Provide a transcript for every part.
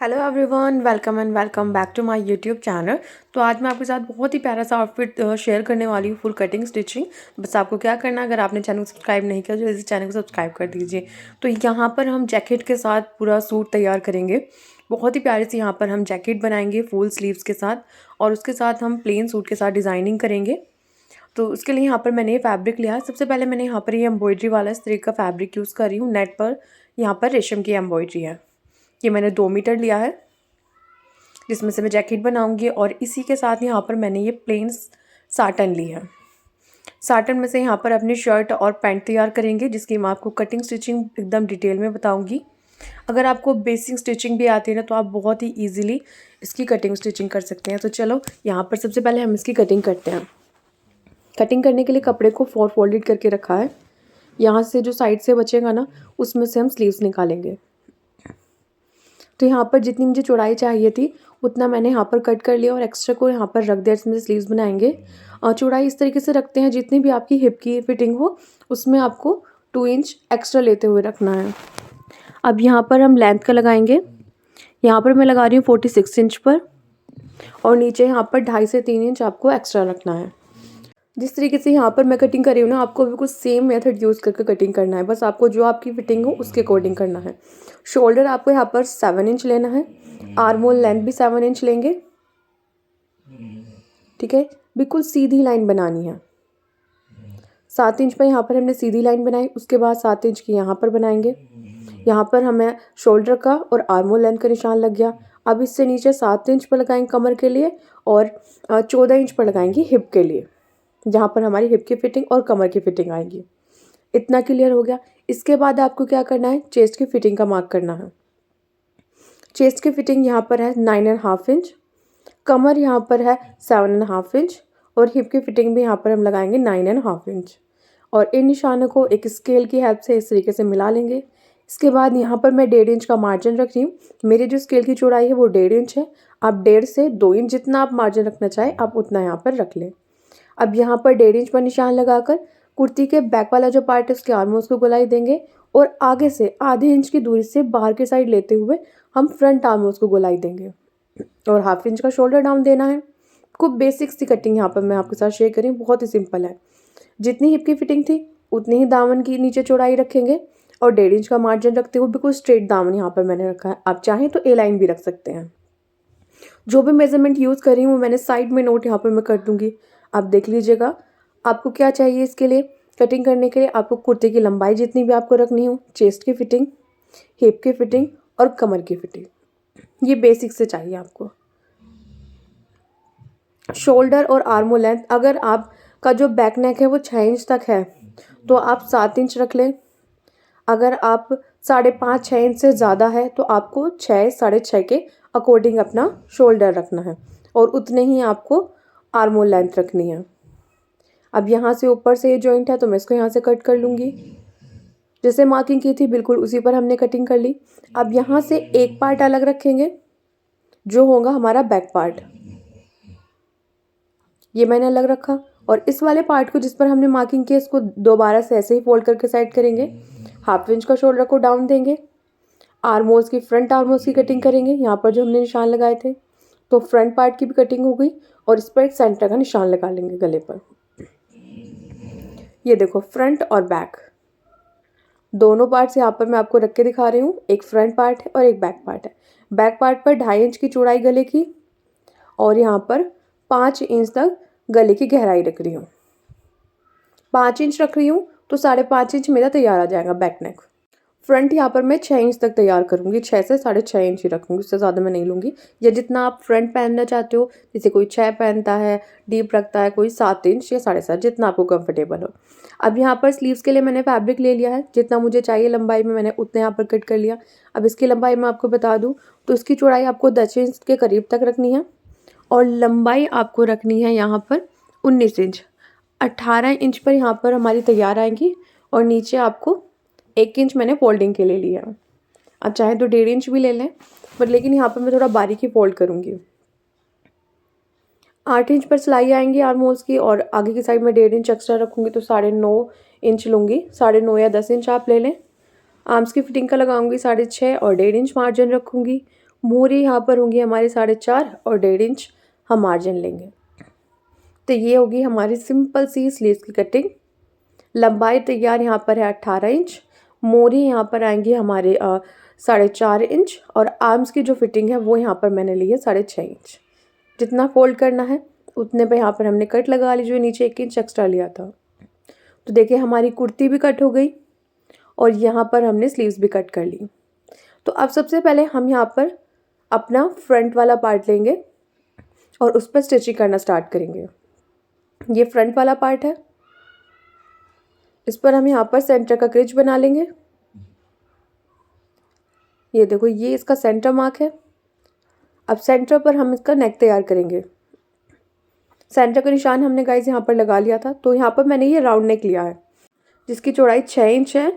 Hello everyone, welcome and welcome back to my YouTube channel. तो आज मैं आपके साथ बहुत ही प्यारा सा आउटफिट शेयर करने वाली हूँ, फुल कटिंग स्टिचिंग। बस आपको क्या करना है, अगर आपने चैनल को सब्सक्राइब नहीं किया तो इस चैनल को सब्सक्राइब कर दीजिए। तो यहाँ पर हम जैकेट के साथ पूरा सूट तैयार करेंगे। बहुत ही प्यारी सी यहाँ पर हम जैकेट बनाएंगे फुल स्लीव्स के साथ, और उसके साथ हम प्लेन सूट के साथ डिज़ाइनिंग करेंगे। तो उसके लिए यहाँ पर मैंने ये फैब्रिक लिया है। सबसे पहले मैंने यहाँ पर ये एम्ब्रॉयडरी वाला इस तरीके का फैब्रिक यूज़ कर रही हूँ। नेट पर यहाँ पर रेशम की एम्ब्रॉयडरी है। ये मैंने 2 मीटर लिया है, जिसमें से मैं जैकेट बनाऊंगी। और इसी के साथ यहाँ पर मैंने ये प्लेन साटन ली है। साटन में से यहाँ पर अपनी शर्ट और पैंट तैयार करेंगे, जिसकी मैं आपको कटिंग स्टिचिंग एकदम डिटेल में बताऊंगी। अगर आपको बेसिक स्टिचिंग भी आती है ना, तो आप बहुत ही ईजिली इसकी कटिंग स्टिचिंग कर सकते हैं। तो चलो यहाँ पर सबसे पहले हम इसकी कटिंग करते हैं। कटिंग करने के लिए कपड़े को 4 फोल्डेड करके रखा है। यहाँ से जो साइड से बचेगा ना, उसमें से हम स्लीव्स निकालेंगे। तो यहाँ पर जितनी मुझे चौड़ाई चाहिए थी उतना मैंने यहाँ पर कट कर लिया और एक्स्ट्रा को यहाँ पर रख दिया, इसमें स्लीव्स बनाएंगे। और चौड़ाई इस तरीके से रखते हैं जितनी भी आपकी हिप की फिटिंग हो, उसमें आपको 2 इंच एक्स्ट्रा लेते हुए रखना है। अब यहाँ पर हम लेंथ का लगाएंगे। यहाँ पर मैं लगा रही हूँ 46 इंच पर, और नीचे यहाँ पर 2.5 से 3 इंच आपको एक्स्ट्रा रखना है। जिस तरीके से यहाँ पर मैं कटिंग कर रही हूँ ना, आपको बिल्कुल सेम मेथड यूज़ करके कटिंग करना है। बस आपको जो आपकी फिटिंग हो उसके अकॉर्डिंग करना है। शोल्डर आपको यहाँ पर 7 इंच लेना है। आर्म होल लेंथ भी 7 इंच लेंगे। ठीक है, बिल्कुल सीधी लाइन बनानी है। 7 इंच पर यहाँ पर हमने सीधी लाइन बनाई, उसके बाद 7 इंच की यहाँ पर बनाएंगे। यहाँ पर हमें शोल्डर का और आर्म होल लेंथ का निशान लग गया। अब इससे नीचे 7 इंच पर लगाएंगे कमर के लिए, और 14 इंच पर लगाएंगे हिप के लिए, जहाँ पर हमारी हिप की फिटिंग और कमर की फिटिंग आएगी। इतना क्लियर हो गया। इसके बाद आपको क्या करना है, चेस्ट की फिटिंग का मार्क करना है। चेस्ट की फिटिंग यहाँ पर है 9.5 इंच, कमर यहाँ पर है 7.5 इंच, और हिप की फिटिंग भी यहाँ पर हम लगाएंगे 9.5 इंच। और इन निशानों को एक स्केल की हेल्प से इस तरीके से मिला लेंगे। इसके बाद यहाँ पर मैं 1.5 इंच का मार्जिन रख रही हूँ। मेरी जो स्केल की चौड़ाई है वो 1.5 इंच है। आप 1.5 से 2 इंच जितना आप मार्जिन रखना चाहें आप उतना यहाँ पर रख लें। अब यहाँ पर 1.5 इंच पर निशान लगाकर कुर्ती के बैक वाला जो पार्ट है उसके आर्म होल्स को गोलाई देंगे, और आगे से आधे इंच की दूरी से बाहर की साइड लेते हुए हम फ्रंट आर्म होल्स को गोलाई देंगे, और 1/2 इंच का शोल्डर डाउन देना है। खूब बेसिक सी कटिंग यहाँ पर मैं आपके साथ शेयर करी, बहुत ही सिंपल है। जितनी हिप की फिटिंग थी उतनी ही दामन की नीचे चौड़ाई रखेंगे, और 1.5 इंच का मार्जिन रखते हुए बिल्कुल स्ट्रेट दामन यहाँ पर मैंने रखा है। आप चाहें तो ए लाइन भी रख सकते हैं। जो भी मेजरमेंट यूज़ कर रही हूँ मैंने साइड में नोट यहाँ पर मैं कर दूँगी, आप देख लीजिएगा। आपको क्या चाहिए इसके लिए, कटिंग करने के लिए आपको कुर्ते की लंबाई जितनी भी आपको रखनी हो, चेस्ट की फिटिंग, हिप की फिटिंग और कमर की फिटिंग, ये बेसिक से चाहिए आपको। शोल्डर और आर्मो लेंथ, अगर आपका जो बैक नेक है वो 6 इंच तक है तो आप 7 इंच रख लें। अगर आप 5.5-6 इंच से ज़्यादा है तो आपको 6 6.5 के अकॉर्डिंग अपना शोल्डर रखना है, और उतने ही आपको आर्मोल लेंथ रखनी है। अब यहाँ से ऊपर से ये जॉइंट है तो मैं इसको यहाँ से कट कर लूँगी। जैसे मार्किंग की थी बिल्कुल उसी पर हमने कटिंग कर ली। अब यहाँ से एक पार्ट अलग रखेंगे जो होगा हमारा बैक पार्ट, ये मैंने अलग रखा। और इस वाले पार्ट को जिस पर हमने मार्किंग की इसको दोबारा से ऐसे ही फोल्ड करके साइड करेंगे। 1/2 इंच का शोल्डर को डाउन देंगे। आर्म होल्स की, फ्रंट आर्म होल्स की कटिंग करेंगे, यहाँ पर जो हमने निशान लगाए थे। तो फ्रंट पार्ट की भी कटिंग हो गई, और इस पर एक सेंटर का निशान लगा लेंगे गले पर। ये देखो, फ्रंट और बैक दोनों पार्ट्स यहाँ पर मैं आपको रख के दिखा रही हूँ। एक फ्रंट पार्ट है और एक बैक पार्ट है। बैक पार्ट पर 2.5 इंच की चौड़ाई गले की, और यहाँ पर 5 इंच तक गले की गहराई रख रही हूँ। 5 इंच रख रही हूँ तो 5.5 इंच मेरा तैयार आ जाएगा बैक नेक। फ्रंट यहाँ पर मैं 6 इंच तक तैयार करूँगी, 6 से 6.5 इंच ही रखूँगी, उससे ज़्यादा मैं नहीं लूँगी। या जितना आप फ्रंट पहनना चाहते हो, जैसे कोई 6 पहनता है, डीप रखता है, कोई 7 इंच या 7.5, जितना आपको कंफर्टेबल हो। अब यहाँ पर स्लीव्स के लिए मैंने फैब्रिक ले लिया है, जितना मुझे चाहिए लंबाई में मैंने उतना यहाँ पर कट कर लिया। अब इसकी लंबाई मैं आपको बता दूँ तो इसकी चौड़ाई आपको 10 इंच के करीब तक रखनी है, और लंबाई आपको रखनी है यहाँ पर 19 इंच। 18 इंच पर यहाँ पर हमारी तैयार आएंगी, और नीचे आपको 1 इंच मैंने फोल्डिंग के लिए लिया। आप चाहे तो 1.5 इंच भी ले लें, पर लेकिन यहाँ पर मैं थोड़ा बारीकी फोल्ड करूँगी। 8 इंच पर सिलाई आएंगी आर्म होल्स की, और आगे की साइड में 1.5 इंच एक्स्ट्रा रखूँगी तो 9.5 इंच लूँगी। 9.5 या 10 इंच आप ले लें। आर्म्स की फिटिंग का लगाऊंगी 6.5, और 1.5 इंच मार्जिन रखूँगी। मोहरी यहाँ पर होंगी हमारी 4.5 और 1.5 इंच हम मार्जिन लेंगे। तो ये होगी हमारी सिंपल सी स्लीव्स की कटिंग। लंबाई तैयार यहाँ पर है 18 इंच। मोहरी यहाँ पर आएंगी हमारे 4.5 इंच और आर्म्स की जो फिटिंग है वो यहाँ पर मैंने ली है 6.5 इंच। जितना फोल्ड करना है उतने पे यहाँ पर हमने कट लगा ली, जो नीचे 1 इंच एक्स्ट्रा लिया था। तो देखिए हमारी कुर्ती भी कट हो गई और यहाँ पर हमने स्लीव्स भी कट कर ली। तो अब सबसे पहले हम यहाँ पर अपना फ्रंट वाला पार्ट लेंगे और उस पर स्टिचिंग करना स्टार्ट करेंगे। ये फ्रंट वाला पार्ट है, इस पर हम यहाँ पर सेंटर का क्रिच बना लेंगे। ये देखो, ये इसका सेंटर मार्क है। अब सेंटर पर हम इसका नेक तैयार करेंगे। सेंटर का निशान हमने गाइस यहाँ पर लगा लिया था। तो यहाँ पर मैंने ये राउंड नेक लिया है जिसकी चौड़ाई 6 इंच है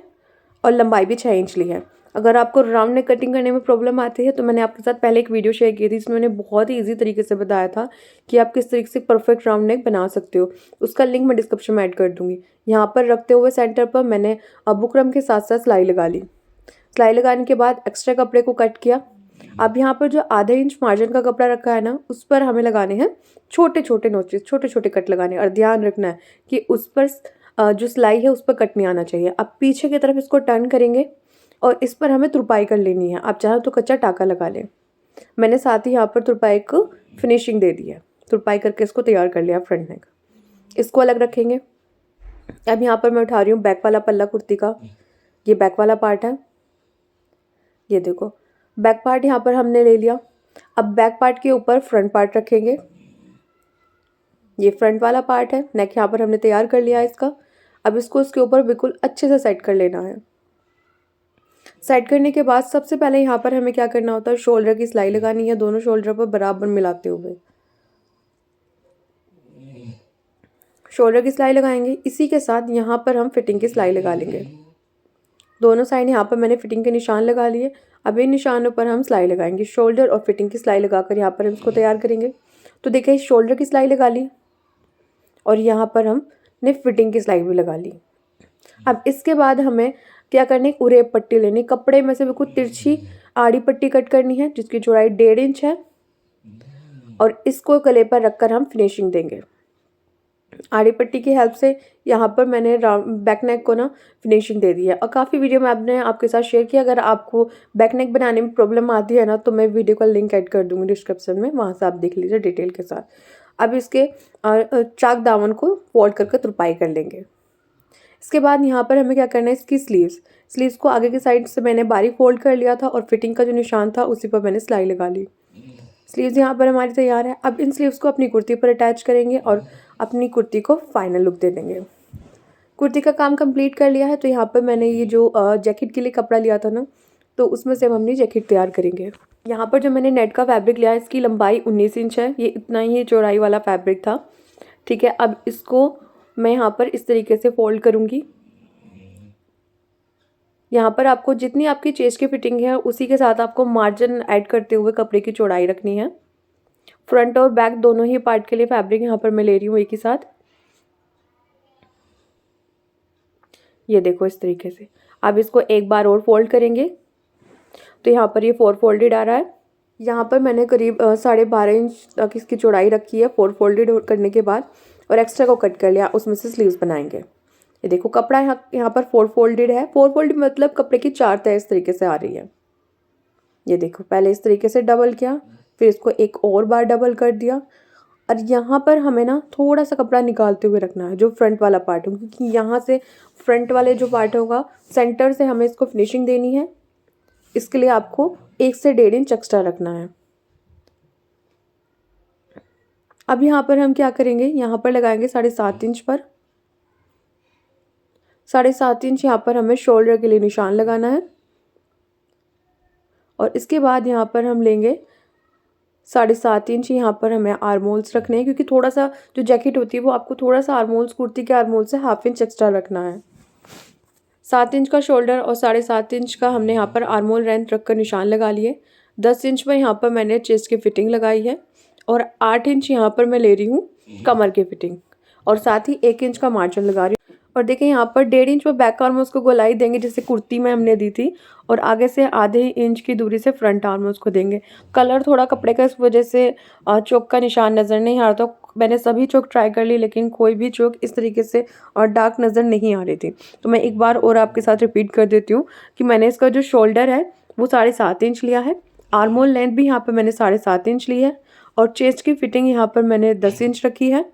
और लंबाई भी 6 इंच ली है। अगर आपको राउंड नेक कटिंग करने में प्रॉब्लम आती है तो मैंने आपके साथ पहले एक वीडियो शेयर की थी जिसमें मैंने बहुत ही ईजी तरीके से बताया था कि आप किस तरीके से परफेक्ट राउंड नेक बना सकते हो। उसका लिंक मैं डिस्क्रिप्शन में ऐड कर दूँगी। यहाँ पर रखते हुए सेंटर पर मैंने बुकरम के साथ साथ सिलाई लगा ली। सिलाई लगाने के बाद एक्स्ट्रा कपड़े को कट किया। अब यहाँ पर जो आधे इंच मार्जिन का कपड़ा रखा है ना, उस पर हमें लगाने हैं छोटे छोटे नोचेस, छोटे छोटे कट लगाने हैं। और ध्यान रखना है कि उस पर जो सिलाई है उस पर कट नहीं आना चाहिए। अब पीछे की तरफ इसको टर्न करेंगे और इस पर हमें तुरपाई कर लेनी है। आप चाहो तो कच्चा टाका लगा लें। मैंने साथ ही यहाँ पर तुरपाई को फिनिशिंग दे दी है। तुरपाई करके इसको तैयार कर लिया फ्रंट नेक। इसको अलग रखेंगे। अब यहाँ पर मैं उठा रही हूँ बैक वाला पल्ला कुर्ती का। ये बैक वाला पार्ट है। ये देखो, बैक पार्ट यहाँ पर हमने ले लिया। अब बैक पार्ट के ऊपर फ्रंट पार्ट रखेंगे। ये फ्रंट वाला पार्ट है। नेक यहाँ पर हमने तैयार कर लिया है इसका। अब इसको इसके ऊपर बिल्कुल अच्छे से सेट कर लेना है। सेट करने के बाद सबसे पहले यहाँ पर हमें क्या करना होता है, शोल्डर की सिलाई लगानी है। दोनों शोल्डर पर बराबर मिलाते हुए शोल्डर की सिलाई लगाएंगे। इसी के साथ यहाँ पर हम फिटिंग की सिलाई लगा लेंगे। दोनों साइड यहाँ पर मैंने फिटिंग के निशान लगा लिए। अब इन निशानों पर हम सिलाई लगाएंगे। शोल्डर और फिटिंग की सिलाई लगाकर यहाँ पर हम इसको तैयार करेंगे। तो देखिए, शोल्डर की सिलाई लगा ली और यहाँ पर हमने फिटिंग की सिलाई भी लगा ली। अब इसके बाद हमें क्या करनी, उरेब पट्टी लेनी। कपड़े में से बिल्कुल तिरछी आड़ी पट्टी कट करनी है जिसकी चौड़ाई 1.5 इंच है और इसको गले पर रखकर हम फिनिशिंग देंगे। आड़ी पट्टी की हेल्प से यहाँ पर मैंने बैक नेक को ना फिनिशिंग दे दी है। और काफ़ी वीडियो में आपने आपके साथ शेयर किया। अगर आपको बैक नेक बनाने में प्रॉब्लम आती है ना तो मैं वीडियो का लिंक ऐड कर दूँगी डिस्क्रिप्शन में, वहाँ से आप देख लीजिए डिटेल के साथ। अब इसके चाक दामन को फोल्ड करके तुरपाई कर लेंगे। इसके बाद यहाँ पर हमें क्या करना है, इसकी स्लीव्स को आगे की साइड से मैंने बारीक फोल्ड कर लिया था और फिटिंग का जो निशान था उसी पर मैंने सिलाई लगा ली। स्लीव्स यहाँ पर हमारी तैयार है। अब इन स्लीव्स को अपनी कुर्ती पर अटैच करेंगे और अपनी कुर्ती को फाइनल लुक दे देंगे। कुर्ती का काम कंप्लीट कर लिया है। तो यहाँ पर मैंने ये जो जैकेट के लिए कपड़ा लिया था ना, तो उसमें से हम अपनी जैकेट तैयार करेंगे। यहाँ पर जो मैंने नेट का फैब्रिक लिया है इसकी लंबाई 19 इंच है। ये इतना ही चौड़ाई वाला फैब्रिक था, ठीक है। अब इसको मैं यहाँ पर इस तरीके से फोल्ड करूँगी। यहाँ पर आपको जितनी आपकी चेस्ट की फिटिंग है उसी के साथ आपको मार्जिन ऐड करते हुए कपड़े की चौड़ाई रखनी है। फ्रंट और बैक दोनों ही पार्ट के लिए फैब्रिक यहाँ पर मैं ले रही हूँ एक ही साथ। ये देखो इस तरीके से। अब इसको एक बार और फोल्ड करेंगे। तो यहाँ पर ये 4 फोल्डेड आ रहा है। यहाँ पर मैंने करीब 12.5 इंच तक इसकी चौड़ाई रखी है 4 फोल्डेड करने के बाद, और एक्स्ट्रा को कट कर लिया। उसमें से स्लीव्स बनाएंगे। ये देखो, कपड़ा यहाँ पर 4 फोल्डेड है। 4 फोल्डेड मतलब कपड़े की 4 तह इस तरीके से आ रही है। ये देखो, पहले इस तरीके से डबल किया, फिर इसको एक और बार डबल कर दिया। और यहाँ पर हमें ना थोड़ा सा कपड़ा निकालते हुए रखना है जो फ्रंट वाला पार्ट होगा, क्योंकि यहाँ से फ्रंट वाले जो पार्ट होगा सेंटर से हमें इसको फिनिशिंग देनी है। इसके लिए आपको 1 से 1.5 इंच एक्स्ट्रा रखना है। अब यहाँ पर हम क्या करेंगे, यहाँ पर लगाएंगे 7.5 इंच पर। 7.5 इंच यहाँ पर हमें शोल्डर के लिए निशान लगाना है। और इसके बाद यहाँ पर हम लेंगे 7.5 इंच। यहाँ पर हमें आर्मोल्स रखने हैं, क्योंकि थोड़ा सा जो जैकेट होती है वो आपको थोड़ा सा आर्मोल्स, कुर्ती के आर्मोल से 1/2 इंच एक्स्ट्रा रखना है। 7 इंच का शोल्डर और 7.5 इंच का हमने यहाँ पर आर्मोल लेंथ रखकर निशान लगा लिए। 10 इंच में यहाँ पर मैंने चेस्ट की फिटिंग लगाई है और 8 इंच यहाँ पर मैं ले रही हूँ कमर की फिटिंग, और साथ ही 1 इंच का मार्जिन लगा रही हूँ। और देखिए यहाँ पर 1.5 इंच पर बैक आर्म में उसको गोलाई देंगे जैसे कुर्ती में हमने दी थी, और आगे से आधे इंच की दूरी से फ्रंट आर्म में उसको देंगे। कलर थोड़ा कपड़े का इस वजह से चोक का निशान नज़र नहीं आ रहा था। मैंने सभी चोक ट्राई कर ली लेकिन कोई भी चोक इस तरीके से और डार्क नज़र नहीं आ रही थी। तो मैं एक बार और आपके साथ रिपीट कर देती हूँ कि मैंने इसका जो शोल्डर है वो 7.5 इंच लिया है, आर्म होल लेंथ भी यहाँ पर मैंने 7.5 इंच ली है, और चेस्ट की फिटिंग यहाँ पर मैंने 10 इंच रखी है,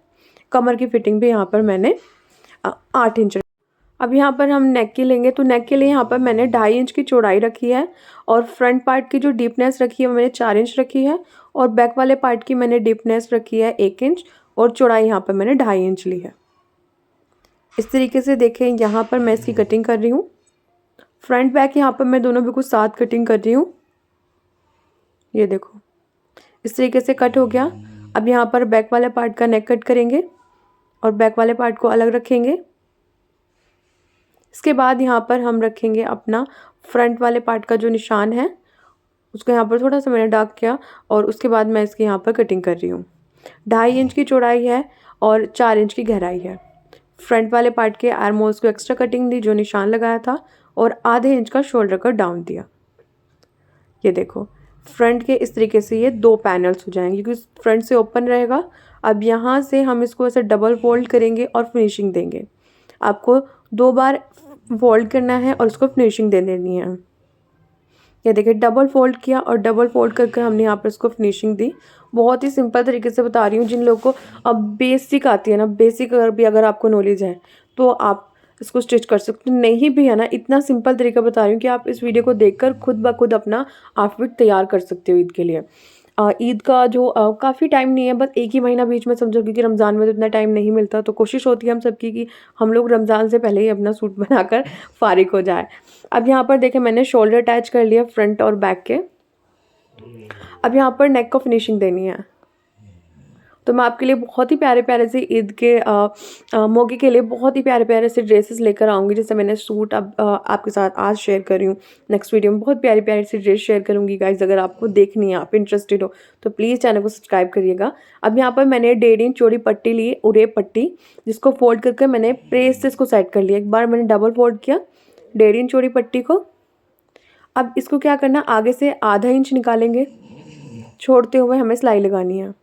कमर की फिटिंग भी यहाँ पर मैंने 8 इंच। अब यहाँ पर हम नेक की लेंगे, तो नेक के लिए यहाँ पर मैंने 2.5 इंच की चौड़ाई रखी है, और फ्रंट पार्ट की जो डीपनेस रखी है वो मैंने 4 इंच रखी है, और बैक वाले पार्ट की मैंने डीपनेस रखी है 1 इंच, और चौड़ाई यहाँ पर मैंने 2.5 इंच ली है। इस तरीके से देखें यहाँ पर मैं इसकी कटिंग कर रही हूँ। फ्रंट बैक यहाँ पर मैं दोनों बिल्कुल साथ कटिंग कर रही हूँ। ये देखो इस तरीके से कट हो गया। अब यहाँ पर बैक वाले पार्ट का नेक कट करेंगे और बैक वाले पार्ट को अलग रखेंगे। इसके बाद यहाँ पर हम रखेंगे अपना फ्रंट वाले पार्ट का जो निशान है उसको यहाँ पर थोड़ा सा मैंने डार्क किया, और उसके बाद मैं इसकी यहाँ पर कटिंग कर रही हूँ। 2.5 इंच की चौड़ाई है और 4 इंच की गहराई है। फ्रंट वाले पार्ट के आर्म होल्स को एक्स्ट्रा कटिंग दी जो निशान लगाया था, और आधे इंच का शोल्डर का डाउन दिया। ये देखो फ्रंट के इस तरीके से ये 2 पैनल्स हो जाएंगे क्योंकि फ्रंट से ओपन रहेगा। अब यहाँ से हम इसको ऐसे डबल फोल्ड करेंगे और फिनिशिंग देंगे। आपको 2 बार फोल्ड करना है और उसको फिनिशिंग दे देनी है। ये देखिए डबल फोल्ड किया और डबल फोल्ड करके हमने यहाँ पर इसको फिनिशिंग दी। बहुत ही सिंपल तरीके से बता रही हूँ। जिन लोगों को अब बेसिक आती है ना, बेसिक भी अगर आपको नॉलेज है तो आप इसको स्टिच कर सकते हो। नहीं भी है ना, इतना सिंपल तरीका बता रही हूँ कि आप इस वीडियो को देखकर खुद ब खुद अपना आउटफिट तैयार कर सकते हो ईद के लिए। ईद का जो काफ़ी टाइम नहीं है, बस 1 ही महीना बीच में समझो, क्योंकि रमज़ान में तो इतना टाइम नहीं मिलता। तो कोशिश होती है हम सबकी कि हम लोग रमज़ान से पहले ही अपना सूट बनाकर फारिग हो जाए। अब यहाँ पर देखें मैंने शोल्डर अटैच कर लिया फ्रंट और बैक के। अब यहाँ पर नेक को फिनिशिंग देनी है। तो मैं आपके लिए बहुत ही प्यारे प्यारे से ईद के मौके के लिए बहुत ही प्यारे प्यारे से ड्रेसेस लेकर आऊँगी। जैसे मैंने सूट अब आपके साथ आज शेयर कर रही हूँ। नेक्स्ट वीडियो में बहुत प्यारी प्यारी सी ड्रेस शेयर करूँगी गाइज। अगर आपको देखनी है, आप इंटरेस्टेड हो तो प्लीज़ चैनल को सब्सक्राइब करिएगा। अब यहाँ पर मैंने 1.5 इंच चौड़ी पट्टी ली, उरेब पट्टी, जिसको फोल्ड करके मैंने प्रेस से इसको सेट कर लिया। एक बार मैंने डबल फोल्ड किया 1.5 इंच चौड़ी पट्टी को। अब इसको क्या करना, आगे से आधा इंच निकालेंगे, छोड़ते हुए हमें सिलाई लगानी है।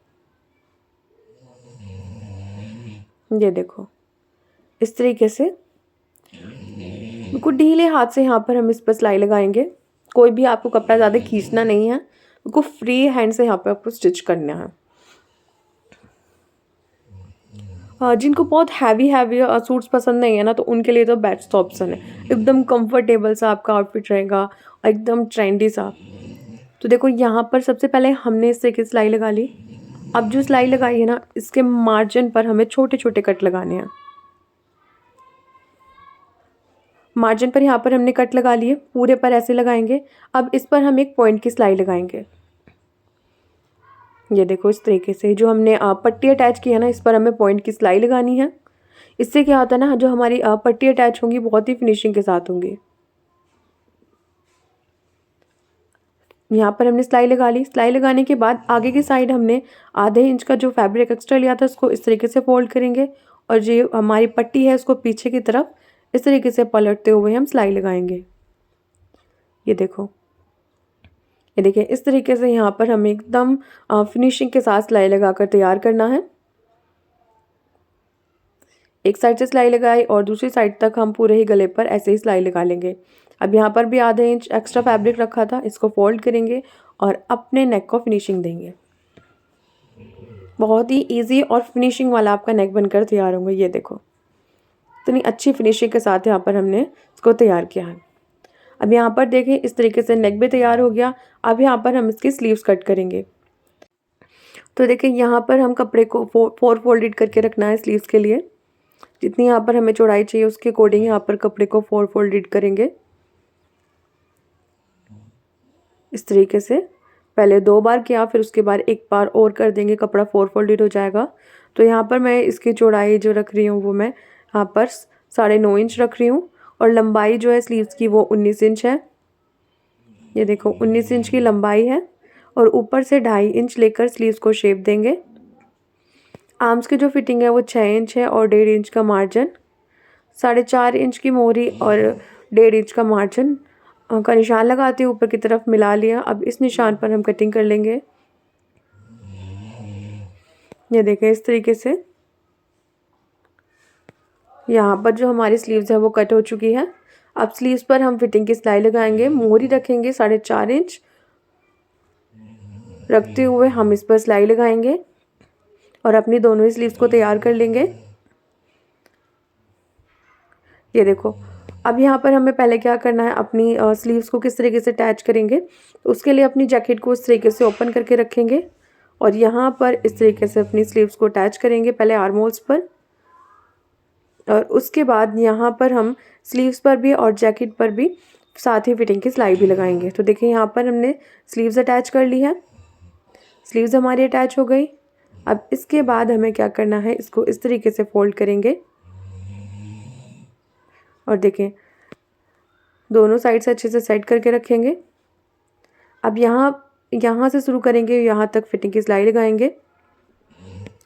ये देखो इस तरीके से बिल्कुल ढीले हाथ से यहाँ पर हम इस पर सिलाई लगाएंगे। कोई भी आपको कपड़ा ज़्यादा खींचना नहीं है, बिल्कुल फ्री हैंड से यहाँ पे आपको स्टिच करना है। जिनको बहुत हैवी सूट्स पसंद नहीं है ना, तो उनके लिए तो बेस्ट ऑप्शन है। एकदम कंफर्टेबल सा आपका आउटफिट रहेगा, एकदम ट्रेंडी सा। तो देखो यहाँ पर सबसे पहले हमने इस तरीके से सिलाई लगा ली। अब जो सिलाई लगाई है ना, इसके मार्जिन पर हमें छोटे छोटे कट लगाने हैं। मार्जिन पर यहाँ पर हमने कट लगा लिए, पूरे पर ऐसे लगाएंगे। अब इस पर हम एक पॉइंट की सिलाई लगाएंगे। ये देखो इस तरीके से जो हमने पट्टी अटैच की है ना, इस पर हमें पॉइंट की सिलाई लगानी है। इससे क्या होता है ना, जो हमारी पट्टी अटैच होंगी बहुत ही फिनिशिंग के साथ होंगी। यहाँ पर हमने सिलाई लगा ली। सिलाई लगाने के बाद आगे की साइड हमने आधे इंच का जो फैब्रिक एक्स्ट्रा लिया था उसको इस तरीके से फोल्ड करेंगे, और जो हमारी पट्टी है उसको पीछे की तरफ इस तरीके से पलटते हुए हम सिलाई लगाएंगे। ये देखो, ये देखिए इस तरीके से यहाँ पर हमें एकदम फिनिशिंग के साथ सिलाई लगाकर तैयार करना है। एक साइड से सिलाई लगाई और दूसरी साइड तक हम पूरे ही गले पर ऐसे ही सिलाई लगा लेंगे। अब यहाँ पर भी आधे इंच एक्स्ट्रा फैब्रिक रखा था, इसको फोल्ड करेंगे और अपने नेक को फिनिशिंग देंगे। बहुत ही इजी और फिनिशिंग वाला आपका नेक बनकर तैयार होंगे। ये देखो इतनी अच्छी फिनिशिंग के साथ यहाँ पर हमने इसको तैयार किया है। अब यहाँ पर देखें इस तरीके से नेक भी तैयार हो गया। अब यहाँ पर हम इसकी स्लीव्स कट करेंगे। तो देखिए यहाँ पर हम कपड़े को 4 फोल्डेड करके रखना है स्लीव्स के लिए। जितनी यहाँ पर हमें चौड़ाई चाहिए उसके अकॉर्डिंग यहाँ पर कपड़े को 4 फोल्डेड करेंगे। इस तरीके से पहले 2 बार किया, फिर उसके बाद 1 बार और कर देंगे, कपड़ा 4 फोल्डेड हो जाएगा। तो यहाँ पर मैं इसकी चौड़ाई जो रख रही हूँ वो मैं यहाँ पर 9.5 इंच रख रही हूँ, और लंबाई जो है स्लीव्स की वो 19 इंच है। ये देखो 19 इंच की लंबाई है, और ऊपर से 2.5 इंच लेकर स्लीव्स को शेप देंगे। आर्म्स की जो फिटिंग है वो 6 इंच है और 1.5 इंच का मार्जिन। 4.5 इंच की मोहरी और 1.5 इंच का मार्जिन का निशान लगाते हुए ऊपर की तरफ मिला लिया। अब इस निशान पर हम कटिंग कर लेंगे। ये देखें इस तरीके से यहाँ पर जो हमारी स्लीव्स है वो कट हो चुकी है। अब स्लीव्स पर हम फिटिंग की सिलाई लगाएंगे। मोहरी रखेंगे 4.5 इंच रखते हुए हम इस पर सिलाई लगाएंगे और अपनी दोनों ही स्लीव्स को तैयार कर लेंगे। ये देखो, अब यहाँ पर हमें पहले क्या करना है, अपनी स्लीव्स को किस तरीके से अटैच करेंगे। तो उसके लिए अपनी जैकेट को इस तरीके से ओपन करके रखेंगे और यहाँ पर इस तरीके से अपनी स्लीव्स को अटैच करेंगे, पहले आर्म होल्स पर और उसके बाद यहाँ पर हम स्लीव्स पर भी और जैकेट पर भी साथ ही फिटिंग की सिलाई भी लगाएंगे। तो देखिए यहाँ पर हमने स्लीव्स अटैच कर ली है, स्लीव्स हमारी अटैच हो गई। अब इसके बाद हमें क्या करना है, इसको इस तरीके से फोल्ड करेंगे और देखें दोनों साइड से अच्छे से सेट करके रखेंगे। अब यहाँ से शुरू करेंगे, यहाँ तक फिटिंग की सिलाई लगाएंगे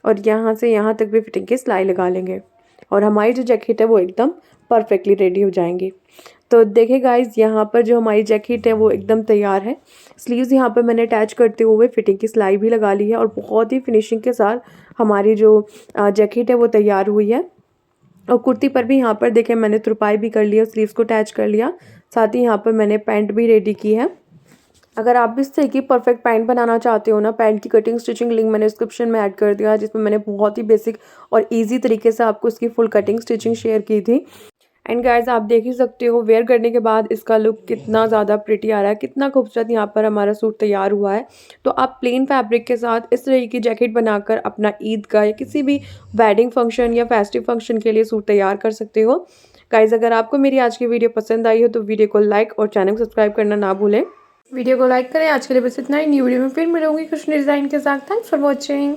और यहाँ से यहाँ तक भी फिटिंग की सिलाई लगा लेंगे और हमारी जो जैकेट है वो एकदम परफेक्टली रेडी हो जाएंगी। तो देखिए गाइज, यहाँ पर जो हमारी जैकेट है वो एकदम तैयार है। स्लीव्स यहाँ पर मैंने अटैच करते हुए फिटिंग की सिलाई भी लगा ली है और बहुत ही फिनिशिंग के साथ हमारी जो जैकेट है वो तैयार हुई है। और कुर्ती पर भी यहाँ पर देखें मैंने तुरपाई भी कर लिया, स्लीव्स को अटैच कर लिया, साथ ही यहाँ पर मैंने पैंट भी रेडी की है। अगर आप भी इस तरह की परफेक्ट पैंट बनाना चाहते हो ना, पैंट की कटिंग स्टिचिंग लिंक मैंने डिस्क्रिप्शन में ऐड कर दिया है, जिसमें मैंने बहुत ही बेसिक और इजी तरीके से आपको इसकी फुल कटिंग स्टिचिंग शेयर की थी। एंड गाइज आप देख ही सकते हो वेयर करने के बाद इसका लुक कितना ज़्यादा प्रिटी आ रहा है, कितना खूबसूरत यहाँ पर हमारा सूट तैयार हुआ है। तो आप प्लेन फैब्रिक के साथ इस तरह की जैकेट बनाकर अपना ईद का या किसी भी वेडिंग फंक्शन या फेस्टिव फंक्शन के लिए सूट तैयार कर सकते हो। गाइज अगर आपको मेरी आज की वीडियो पसंद आई हो तो वीडियो को लाइक और चैनल को सब्सक्राइब करना ना भूलें। वीडियो को लाइक करें। आज के लिए बस इतना ही, न्यू वीडियो में फिर मिलूंगी कुछ डिज़ाइन के साथ। Thanks for watching.